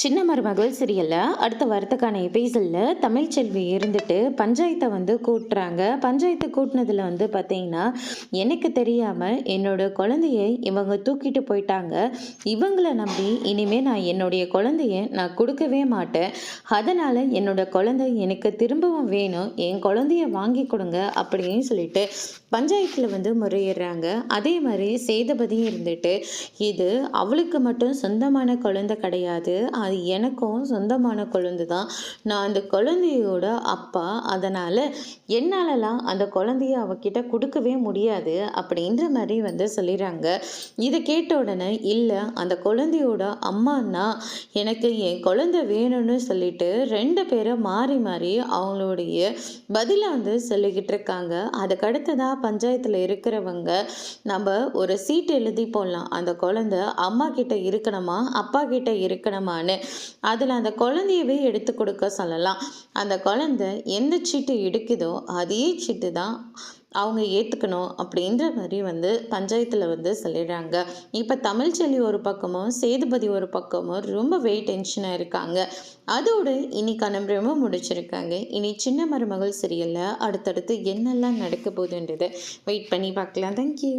சின்ன மருமகள் சீரியலில் அடுத்த வாரத்துக்கான எபிசோடில் தமிழ்ச்செல்வி இருந்துட்டு பஞ்சாயத்தை கூட்டுறாங்க. பஞ்சாயத்து கூட்டினதில் பார்த்தீங்கன்னா, எனக்கு தெரியாமல் என்னோட குழந்தைய இவங்க தூக்கிட்டு போயிட்டாங்க. இவங்களை நம்பி இனிமேல் நான் என்னுடைய குழந்தைய நான் கொடுக்கவே மாட்டேன். அதனால் என்னோட குழந்தை எனக்கு திரும்பவும் வேணும், என் குழந்தைய வாங்கி கொடுங்க அப்படின்னு சொல்லிட்டு பஞ்சாயத்தில் முறையிடுறாங்க. அதே மாதிரி சேதுபதியும் இருந்துட்டு, இது அவளுக்கு மட்டும் சொந்தமான குழந்தை கிடையாது, அது எனக்கும் சொந்தமான குழந்தை தான். நான் அந்த குழந்தையோட அப்பா. அதனால் என்னாலலாம் அந்த குழந்தைய அவகிட்ட கொடுக்கவே முடியாது அப்படின்ற மாதிரி சொல்லிடுறாங்க. இதை கேட்ட உடனே, இல்லை அந்த குழந்தையோட அம்மானா எனக்கு என் குழந்தை வேணும்னு சொல்லிட்டு 2 பேரை மாறி மாறி அவங்களுடைய பதிலை சொல்லிக்கிட்டு இருக்காங்க. அதுக்கடுத்ததாக பஞ்சாயத்தில் இருக்கிறவங்க, நம்ம ஒரு சீட் எழுதி போடலாம், அந்த குழந்தை அம்மா கிட்ட இருக்கணுமா அப்பா கிட்ட இருக்கணுமான்னு. அதில் அந்த குழந்தையவே எடுத்து கொடுக்க சொல்லலாம். அந்த குழந்தை எந்த சீட்டு எடுக்குதோ அதே சீட்டு தான் அவங்க ஏற்றுக்கணும் அப்படின்ற மாதிரி பஞ்சாயத்தில் சொல்லிடுறாங்க. இப்போ தமிழ்ச்செல்வி ஒரு பக்கமும் சேதுபதி ஒரு பக்கமும் ரொம்பவே டென்ஷனாக இருக்காங்க. அதோடு இன்னைக்கான பிரம முடிச்சிருக்காங்க. இனி சின்ன மருமகள் சீரியலில் அடுத்தடுத்து என்னெல்லாம் நடக்க போகுதுன்றதை வெயிட் பண்ணி பார்க்கலாம். தேங்க்யூ.